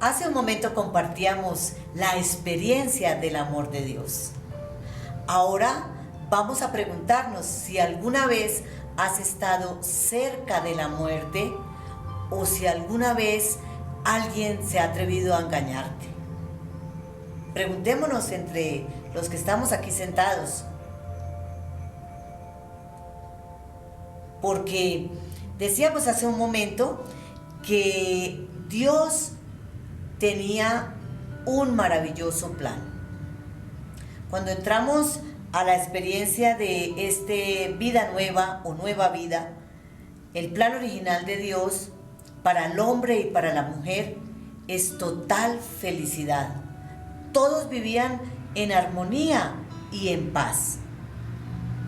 Hace un momento compartíamos la experiencia del amor de Dios. Ahora vamos a preguntarnos si alguna vez has estado cerca de la muerte o si alguna vez alguien se ha atrevido a engañarte. Preguntémonos entre los que estamos aquí sentados, porque decíamos hace un momento que Dios tenía un maravilloso plan. Cuando entramos a la experiencia de vida nueva o nueva vida, el plan original de Dios para el hombre y para la mujer es total felicidad. Todos vivían en armonía y en paz.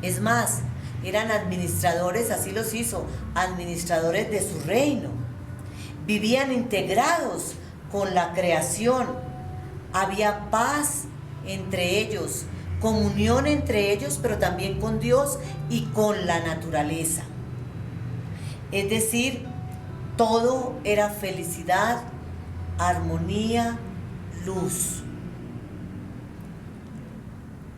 Es más, eran administradores, así los hizo, administradores de su reino. Vivían integrados con la creación, había paz entre ellos, comunión entre ellos, pero también con Dios y con la naturaleza. Es decir, todo era felicidad, armonía, luz.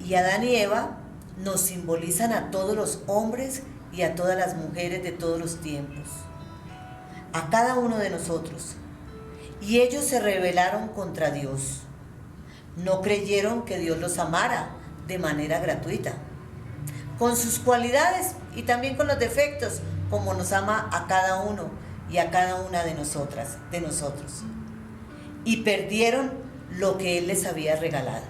Y Adán y Eva nos simbolizan a todos los hombres y a todas las mujeres de todos los tiempos, a cada uno de nosotros. Y ellos se rebelaron contra Dios. No creyeron que Dios los amara de manera gratuita, con sus cualidades y también con los defectos, como nos ama a cada uno y a cada una de nosotros. Y perdieron lo que Él les había regalado.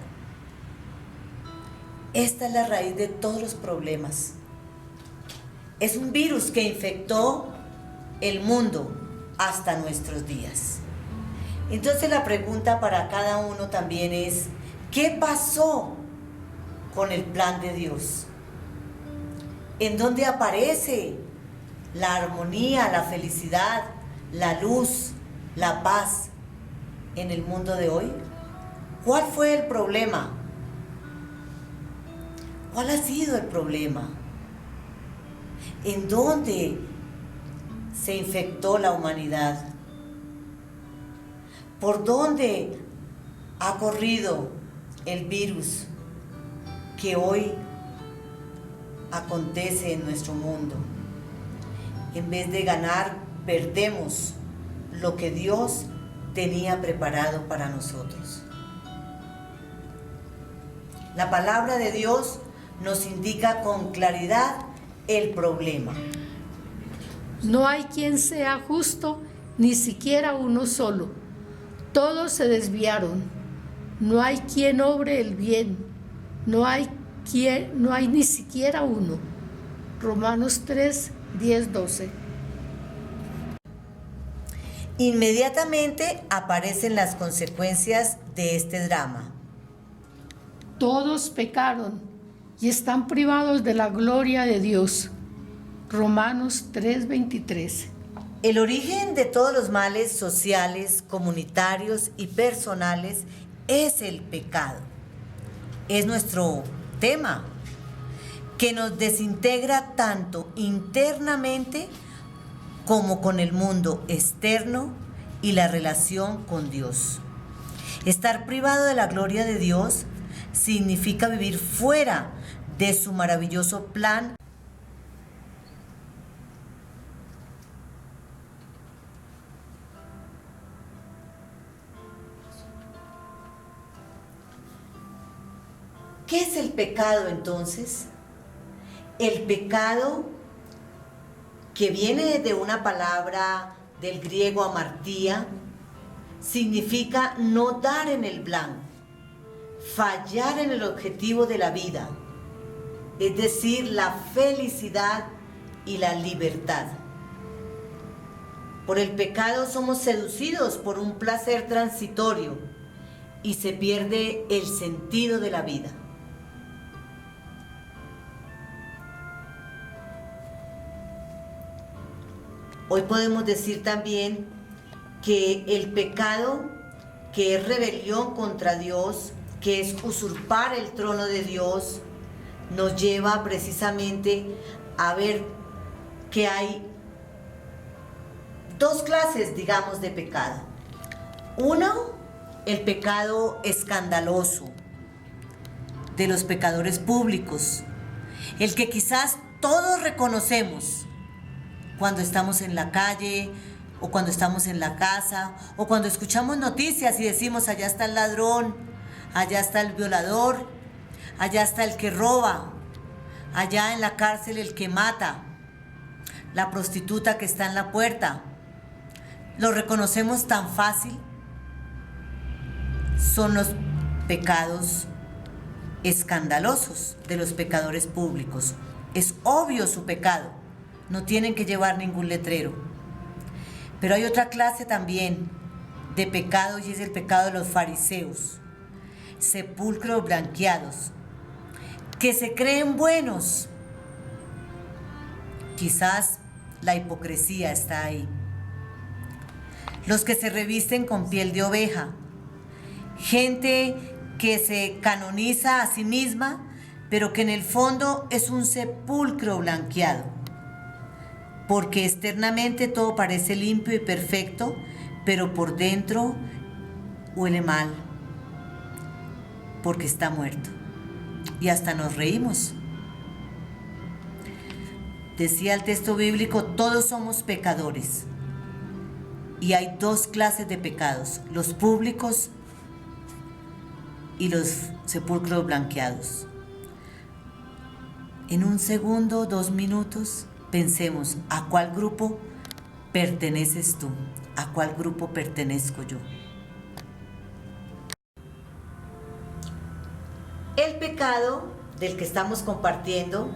Esta es la raíz de todos los problemas. Es un virus que infectó el mundo hasta nuestros días. Entonces la pregunta para cada uno también es, ¿qué pasó con el plan de Dios? ¿En dónde aparece la armonía, la felicidad, la luz, la paz en el mundo de hoy? ¿Cuál fue el problema? ¿Cuál ha sido el problema? ¿En dónde se infectó la humanidad? ¿Por dónde ha corrido el virus que hoy acontece en nuestro mundo? En vez de ganar, perdemos lo que Dios tenía preparado para nosotros. La palabra de Dios nos indica con claridad el problema. No hay quien sea justo, ni siquiera uno solo. Todos se desviaron. No hay quien obre el bien. No hay ni siquiera uno. Romanos 3, 10, 12. Inmediatamente aparecen las consecuencias de este drama. Todos pecaron y están privados de la gloria de Dios. Romanos 3, 23. El origen de todos los males sociales, comunitarios y personales es el pecado. Es nuestro tema, que nos desintegra tanto internamente como con el mundo externo y la relación con Dios. Estar privado de la gloria de Dios significa vivir fuera de su maravilloso plan. ¿Qué es el pecado entonces? El pecado, que viene de una palabra del griego amartía, significa no dar en el blanco, fallar en el objetivo de la vida, es decir, la felicidad y la libertad. Por el pecado somos seducidos por un placer transitorio y se pierde el sentido de la vida. Hoy podemos decir también que el pecado, que es rebelión contra Dios, que es usurpar el trono de Dios, nos lleva precisamente a ver que hay dos clases, digamos, de pecado. Uno, el pecado escandaloso de los pecadores públicos, el que quizás todos reconocemos cuando estamos en la calle o cuando estamos en la casa o cuando escuchamos noticias y decimos: allá está el ladrón, allá está el violador, allá está el que roba, allá en la cárcel el que mata, la prostituta que está en la puerta. Lo reconocemos tan fácil. Son los pecados escandalosos de los pecadores públicos. Es obvio su pecado, no tienen que llevar ningún letrero. Pero hay otra clase también de pecado, y es el pecado de los fariseos, sepulcros blanqueados, que se creen buenos. Quizás la hipocresía está ahí. Los que se revisten con piel de oveja, gente que se canoniza a sí misma, pero que en el fondo es un sepulcro blanqueado, porque externamente todo parece limpio y perfecto, pero por dentro huele mal, porque está muerto. Y hasta nos reímos. Decía el texto bíblico: todos somos pecadores. Y hay dos clases de pecados: los públicos y los sepulcros blanqueados. En un segundo, 2 minutos, pensemos: ¿a cuál grupo perteneces tú? ¿A cuál grupo pertenezco yo? El pecado del que estamos compartiendo,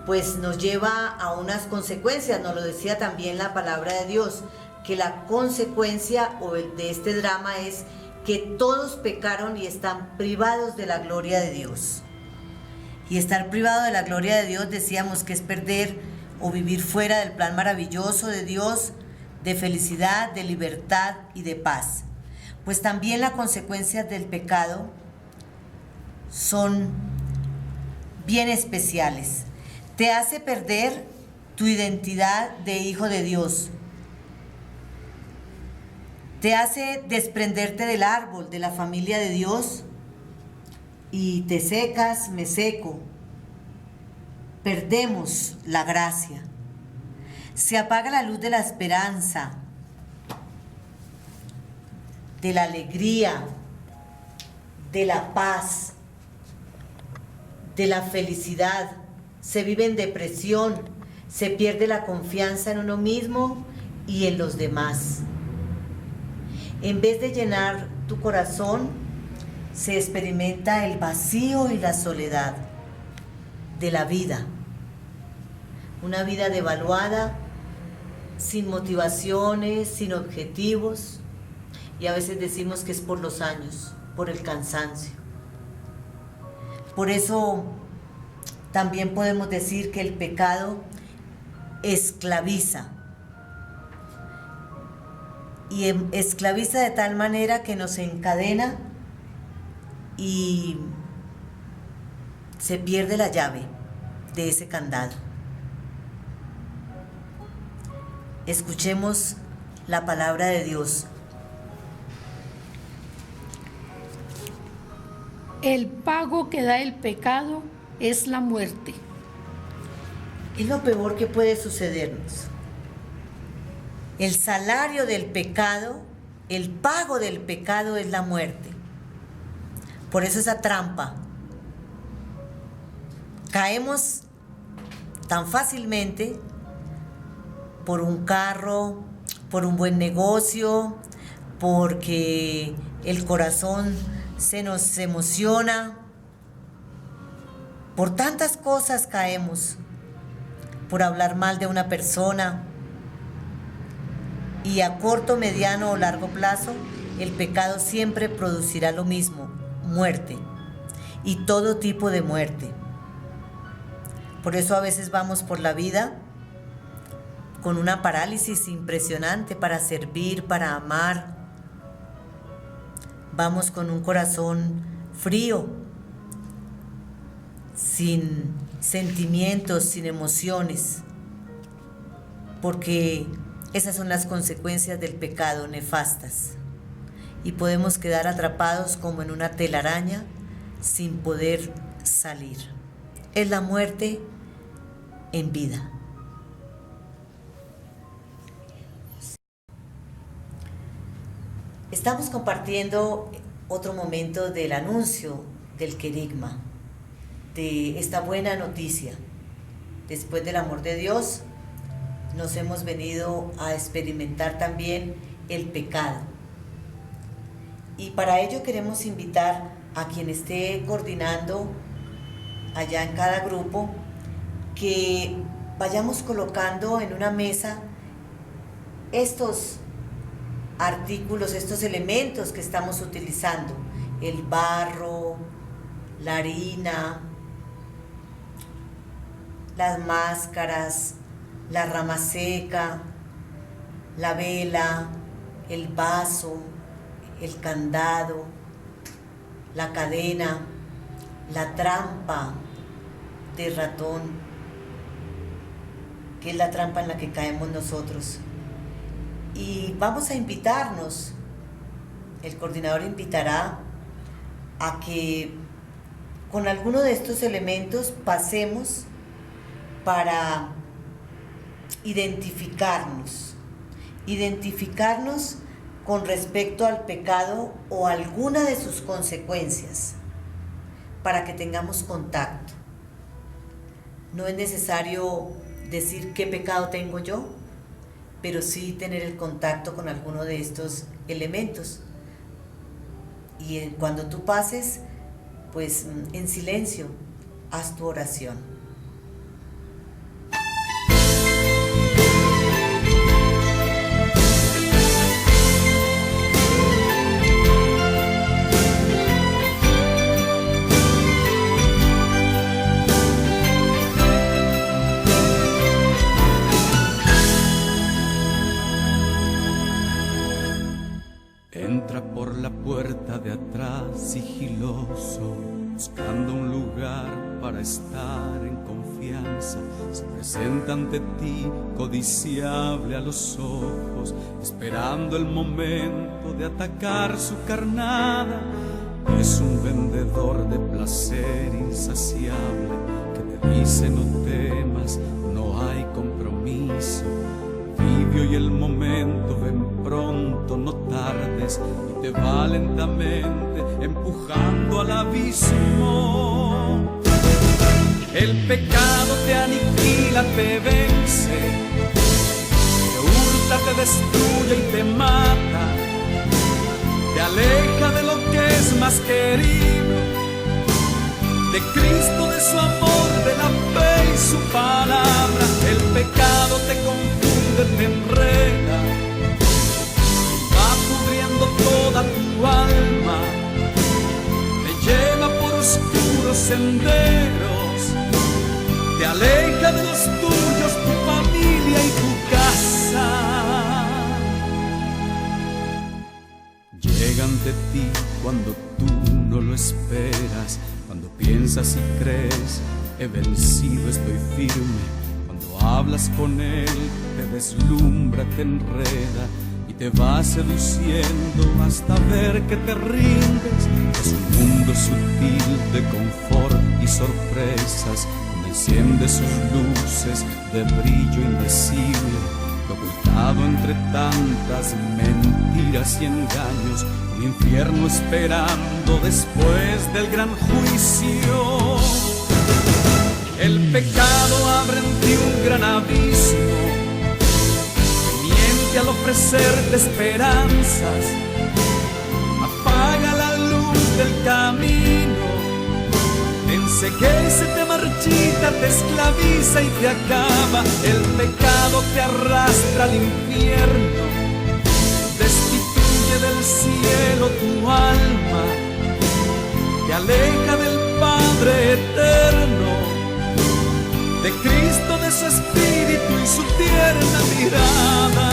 pues nos lleva a unas consecuencias. Nos lo decía también la palabra de Dios, que la consecuencia de este drama es que todos pecaron y están privados de la gloria de Dios. Y estar privado de la gloria de Dios, decíamos, que es perder o vivir fuera del plan maravilloso de Dios, de felicidad, de libertad y de paz. Pues también las consecuencias del pecado son bien especiales. Te hace perder tu identidad de hijo de Dios. Te hace desprenderte del árbol, de la familia de Dios, y te secas, me seco. Perdemos la gracia. Se apaga la luz de la esperanza, de la alegría, de la paz, de la felicidad. Se vive en depresión, se pierde la confianza en uno mismo y en los demás. En vez de llenar tu corazón, se experimenta el vacío y la soledad de la vida. Una vida devaluada, sin motivaciones, sin objetivos, y a veces decimos que es por los años, por el cansancio. Por eso también podemos decir que el pecado esclaviza. Y esclaviza de tal manera que nos encadena y se pierde la llave de ese candado. Escuchemos la palabra de Dios. El pago que da el pecado es la muerte. Es lo peor que puede sucedernos. El salario del pecado, el pago del pecado es la muerte. Por eso esa trampa. Caemos tan fácilmente por un carro, por un buen negocio, porque el corazón se nos emociona. Por tantas cosas caemos, por hablar mal de una persona. Y a corto, mediano o largo plazo, el pecado siempre producirá lo mismo: muerte, y todo tipo de muerte. Por eso a veces vamos por la vida con una parálisis impresionante para servir, para amar. Vamos con un corazón frío, sin sentimientos, sin emociones, porque esas son las consecuencias del pecado, nefastas. y podemos quedar atrapados como en una telaraña sin poder salir. Es la muerte en vida. Estamos compartiendo otro momento del anuncio del querigma, de esta buena noticia. Después del amor de Dios, nos hemos venido a experimentar también el pecado. Y para ello queremos invitar a quien esté coordinando allá en cada grupo, que vayamos colocando en una mesa estos artículos, estos elementos que estamos utilizando: el barro, la harina, las máscaras, la rama seca, la vela, el vaso, el candado, la cadena, la trampa de ratón, que es la trampa en la que caemos nosotros. Y vamos a invitarnos, el coordinador invitará a que con alguno de estos elementos pasemos para identificarnos con respecto al pecado o alguna de sus consecuencias, para que tengamos contacto. No es necesario decir qué pecado tengo yo, pero sí tener el contacto con alguno de estos elementos. Y cuando tú pases, pues en silencio, haz tu oración. Entra por la puerta de atrás sigiloso, buscando un lugar para estar en confianza. Se presenta ante ti, codiciable a los ojos, esperando el momento de atacar su carnada. Es un vendedor de placer insaciable que te dice: no temas, no hay compromiso. Vive hoy el momento, ven pronto, no tardes, y te va lentamente empujando al abismo. El pecado te aniquila, te vence, te hurta, te destruye y te mata, te aleja de lo que es más querido, de Cristo, de su amor, de la fe y su palabra. El pecado te confunde, te enreda, va pudriendo toda tu alma, te lleva por oscuros senderos, te aleja de los tuyos, tu familia y tu casa. Llega ante ti cuando tú no lo esperas, cuando piensas y crees: he vencido, estoy firme. Cuando hablas con él, te deslumbra, te enreda y te va seduciendo hasta ver que te rindes. Es un mundo sutil de confort y sorpresas, donde enciende sus luces de brillo indecible, ocultado entre tantas mentiras y engaños, un infierno esperando después del gran juicio. El pecado abre en ti un gran abismo, miente al ofrecerte esperanzas, apaga la luz del camino, te enceguece, te marchita, te esclaviza y te acaba. El pecado te arrastra al infierno, destituye del cielo tu alma, te aleja del Padre eterno, de Cristo, de su espíritu y su tierna mirada.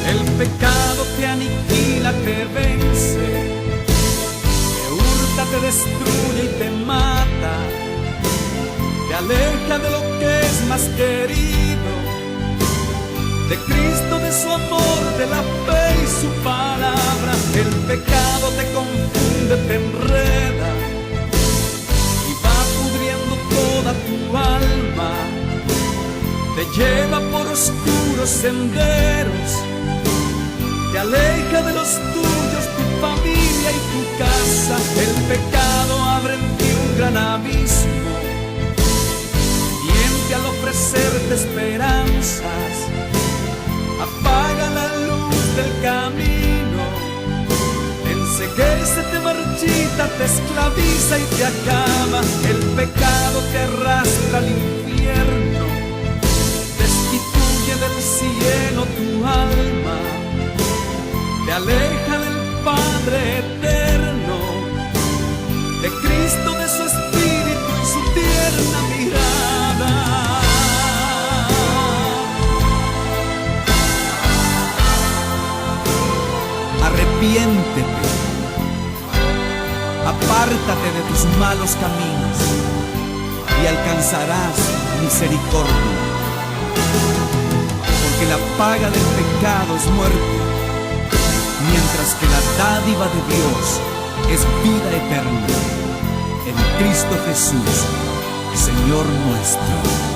El pecado te aniquila, destruye y te mata, te aleja de lo que es más querido, de Cristo, de su amor, de la fe y su palabra. El pecado te confunde, te enreda y va pudriendo toda tu alma, te lleva por oscuros senderos, te aleja de los tuyos, tu familia y tu casa. El pecado abre en ti un gran abismo, miente al ofrecerte esperanzas, apaga la luz del camino, enseguece, te marchita, te esclaviza y te acaba. El pecado te arrastra al infierno, destituye del cielo tu alma, te aleja del Padre eterno, de Cristo, de su Espíritu y su tierna mirada. Arrepiéntete, apártate de tus malos caminos y alcanzarás misericordia, porque la paga del pecado es muerte, mientras que la dádiva de Dios es vida eterna en Cristo Jesús, Señor nuestro.